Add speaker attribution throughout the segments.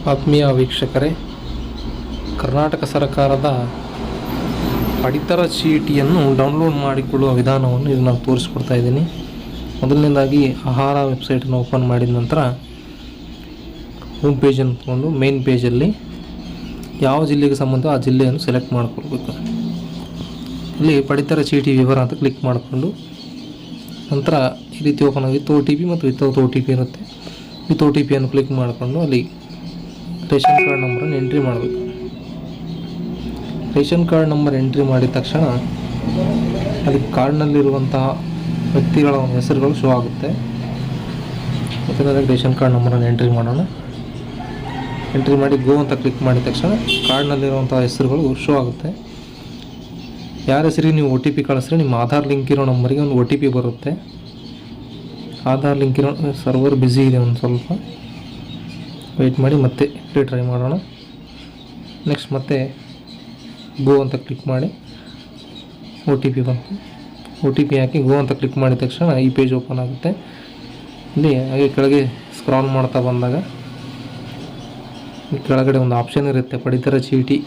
Speaker 1: ಆತ್ಮೀಯ ವೀಕ್ಷಕರೇ, ಕರ್ನಾಟಕ ಸರ್ಕಾರದ ಪಡಿತರ ಚೀಟಿಯನ್ನು ಡೌನ್ಲೋಡ್ ಮಾಡಿಕೊಳ್ಳುವ ವಿಧಾನವನ್ನು ಇದು ನಾನು ತೋರಿಸ್ಕೊಡ್ತಾ ಇದ್ದೀನಿ. ಮೊದಲನೇದಾಗಿ ಆಹಾರ ವೆಬ್ಸೈಟನ್ನು ಓಪನ್ ಮಾಡಿದ ನಂತರ ಹೋಮ್ ಪೇಜನ್ನು ತಗೊಂಡು ಮೇನ್ ಪೇಜಲ್ಲಿ ಯಾವ ಜಿಲ್ಲೆಗೆ ಸಂಬಂಧ ಆ ಜಿಲ್ಲೆಯನ್ನು ಸೆಲೆಕ್ಟ್ ಮಾಡ್ಕೊಳ್ಬೇಕು. ಇಲ್ಲಿ ಪಡಿತರ ಚೀಟಿ ವಿವರ ಅಂತ ಕ್ಲಿಕ್ ಮಾಡಿಕೊಂಡು ನಂತರ ಈ ರೀತಿ ಓಪನ್ ಆಗಿ ವಿತ್ OTP ಮತ್ತು ವಿತೌಟ್ OTP ಇರುತ್ತೆ. ವಿತ್ OTPಯನ್ನು ಕ್ಲಿಕ್ ಮಾಡಿಕೊಂಡು ಅಲ್ಲಿ ರೇಷನ್ ಕಾರ್ಡ್ ನಂಬರನ್ನು ಎಂಟ್ರಿ ಮಾಡಬೇಕು. ರೇಷನ್ ಕಾರ್ಡ್ ನಂಬರ್ ಎಂಟ್ರಿ ಮಾಡಿದ ತಕ್ಷಣ ಅಲ್ಲಿ ಕಾರ್ಡ್ನಲ್ಲಿರುವಂತಹ ವ್ಯಕ್ತಿಗಳ ಹೆಸರುಗಳು ಶೋ ಆಗುತ್ತೆ. ಮತ್ತು ರೇಷನ್ ಕಾರ್ಡ್ ನಂಬರನ್ನು ಎಂಟ್ರಿ ಮಾಡೋಣ. ಎಂಟ್ರಿ ಮಾಡಿ ಗೋ ಅಂತ ಕ್ಲಿಕ್ ಮಾಡಿದ ತಕ್ಷಣ ಕಾರ್ಡ್ನಲ್ಲಿರುವಂಥ ಹೆಸರುಗಳು ಶೋ ಆಗುತ್ತೆ. ಯಾರ ಹೆಸರಿಗೆ ನೀವು OTP ಕಳಿಸ್ರೆ ನಿಮ್ಮ ಆಧಾರ್ ಲಿಂಕ್ ಇರೋ ನಂಬರಿಗೆ ಒಂದು OTP ಬರುತ್ತೆ. ಆಧಾರ್ ಲಿಂಕ್ ಇರೋ ಸರ್ವರ್ ಬ್ಯುಸಿ ಇದೆ, ಒಂದು ಸ್ವಲ್ಪ ವೆಯ್ಟ್ ಮಾಡಿ ಮತ್ತೆ ಟ್ರೈ ಮಾಡೋಣ. ನೆಕ್ಸ್ಟ್ ಮತ್ತೆ ಗೋ ಅಂತ ಕ್ಲಿಕ್ ಮಾಡಿ OTP ಬಂತು. OTP ಹಾಕಿ ಗೋ ಅಂತ ಕ್ಲಿಕ್ ಮಾಡಿದ ತಕ್ಷಣ ಈ ಪೇಜ್ ಓಪನ್ ಆಗುತ್ತೆ. ಇಲ್ಲಿ ಹಾಗೆ ಕೆಳಗೆ ಸ್ಕ್ರಾಲ್ ಮಾಡ್ತಾ ಬಂದಾಗ ಈ ಕೆಳಗಡೆ ಒಂದು ಆಪ್ಷನ್ ಇರುತ್ತೆ, ಪಡಿತರ ಚೀಟಿ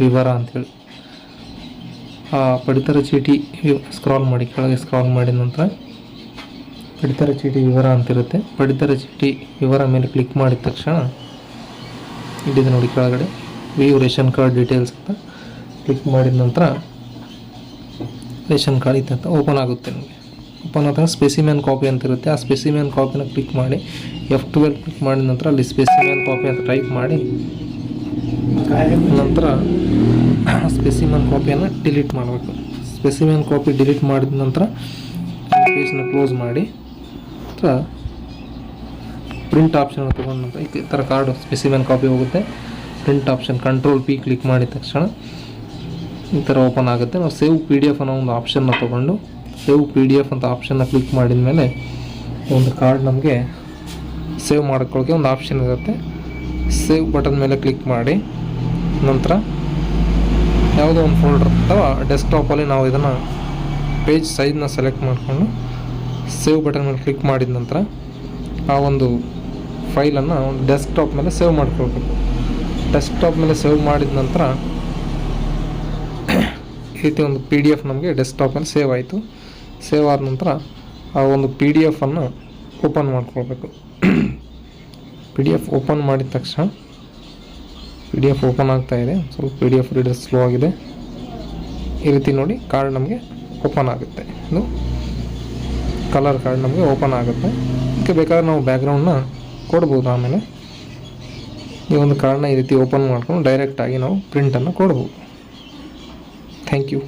Speaker 1: ವಿವರ ಅಂಥೇಳಿ. ಆ ಪಡಿತರ ಚೀಟಿ ಸ್ಕ್ರಾಲ್ ಮಾಡಿ, ಕೆಳಗೆ ಸ್ಕ್ರಾಲ್ ಮಾಡಿದ ನಂತರ ಪಡಿತರ ಚೀಟಿ ವಿವರ ಅಂತಿರುತ್ತೆ. ಪಡಿತರ ಚೀಟಿ ವಿವರ ಮೇಲೆ ಕ್ಲಿಕ್ ಮಾಡಿದ ತಕ್ಷಣ ಇಲ್ಲಿದೆ ನೋಡಿ ಕೆಳಗಡೆ ವ್ಯೂ ರೇಷನ್ ಕಾರ್ಡ್ ಡೀಟೇಲ್ಸ್ ಅಂತ ಕ್ಲಿಕ್ ಮಾಡಿದ ನಂತರ ರೇಷನ್ ಕಾರ್ಡ್ ಇತ್ತು ಅಂತ ಓಪನ್ ಆಗುತ್ತೆ. ನಿಮಗೆ ಓಪನ್ ಆದಾಗ ಸ್ಪೆಸಿಮೆನ್ ಕಾಪಿ ಅಂತ ಇರುತ್ತೆ. ಆ ಸ್ಪೆಸಿಮೆನ್ ಕಾಪಿನ ಕ್ಲಿಕ್ ಮಾಡಿ F12 ಕ್ಲಿಕ್ ಮಾಡಿದ ನಂತರ ಅಲ್ಲಿ ಸ್ಪೆಸಿಮೆನ್ ಕಾಪಿ ಅಂತ ಟೈಪ್ ಮಾಡಿ ನಂತರ ಸ್ಪೆಸಿಮೆನ್ ಕಾಪಿಯನ್ನು ಡಿಲೀಟ್ ಮಾಡಬೇಕು. ಸ್ಪೆಸಿಮೆನ್ ಕಾಪಿ ಡಿಲೀಟ್ ಮಾಡಿದ ನಂತರ ಪೇಜ್ನ ಕ್ಲೋಸ್ ಮಾಡಿ ನಂತರ ಪ್ರಿಂಟ್ ಆಪ್ಷನ್ ತೊಗೊಂಡ ನಂತರ ಈ ಥರ ಕಾರ್ಡು ಸ್ಪೆಸಿಮೆನ್ ಕಾಪಿ ಹೋಗುತ್ತೆ. ಪ್ರಿಂಟ್ ಆಪ್ಷನ್ Ctrl+P ಕ್ಲಿಕ್ ಮಾಡಿದ ತಕ್ಷಣ ಈ ಥರ ಓಪನ್ ಆಗುತ್ತೆ. ನಾವು ಸೇವ್ PDF ಅನ್ನೋ ಒಂದು ಆಪ್ಷನ್ನ ತೊಗೊಂಡು ಸೇವ್ PDF ಅಂತ ಆಪ್ಷನ್ನ ಕ್ಲಿಕ್ ಮಾಡಿದ ಮೇಲೆ ಒಂದು ಕಾರ್ಡ್ ನಮಗೆ ಸೇವ್ ಮಾಡ್ಕೊಳ್ಳೋಕ್ಕೆ ಒಂದು ಆಪ್ಷನ್ ಇರುತ್ತೆ. ಸೇವ್ ಬಟನ್ ಮೇಲೆ ಕ್ಲಿಕ್ ಮಾಡಿ ನಂತರ ಯಾವುದೋ ಒಂದು ಫೋಲ್ಡರ್ ಅಥವಾ ಡೆಸ್ಕ್ಟಾಪಲ್ಲಿ ನಾವು ಇದನ್ನು ಪೇಜ್ ಸೈಜ್ನ ಸೆಲೆಕ್ಟ್ ಮಾಡಿಕೊಂಡು ಸೇವ್ ಬಟನ್ ಮೇಲೆ ಕ್ಲಿಕ್ ಮಾಡಿದ ನಂತರ ಆ ಒಂದು ಫೈಲನ್ನು ಒಂದು ಡೆಸ್ಕ್ಟಾಪ್ ಮೇಲೆ ಸೇವ್ ಮಾಡ್ಕೊಳ್ಬೇಕು. ಡೆಸ್ಕ್ಟಾಪ್ ಮೇಲೆ ಸೇವ್ ಮಾಡಿದ ನಂತರ ಈ ರೀತಿ ಒಂದು PDF ನಮಗೆ ಡೆಸ್ಕ್ಟಾಪಲ್ಲಿ ಸೇವ್ ಆಯಿತು. ಸೇವ್ ಆದ ನಂತರ ಆ ಒಂದು PDF ಅನ್ನು ಓಪನ್ ಮಾಡ್ಕೊಳ್ಬೇಕು. PDF ಓಪನ್ ಮಾಡಿದ ತಕ್ಷಣ PDF ಓಪನ್ ಆಗ್ತಾ ಇದೆ. ಸ್ವಲ್ಪ PDF ರೀಡರ್ ಸ್ಲೋ ಆಗಿದೆ. ಈ ರೀತಿ ನೋಡಿ ಕಾರ್ಡ್ ನಮಗೆ ಓಪನ್ ಆಗುತ್ತೆ. ಇದು ಕಲರ್ ಕಾರ್ಡ್ ನಮಗೆ ಓಪನ್ ಆಗುತ್ತೆ. ಇದಕ್ಕೆ ಬೇಕಾದ್ರೆ ನಾವು ಬ್ಯಾಕ್ಗ್ರೌಂಡ್ನ ಕೊಡ್ಬೋದು. ಆಮೇಲೆ ಈ ಒಂದು ಕಾರ್ಡ್ನ ಈ ರೀತಿ ಓಪನ್ ಮಾಡ್ಕೊಂಡು ಡೈರೆಕ್ಟಾಗಿ ನಾವು ಪ್ರಿಂಟನ್ನು ಕೊಡ್ಬೋದು. Thank you.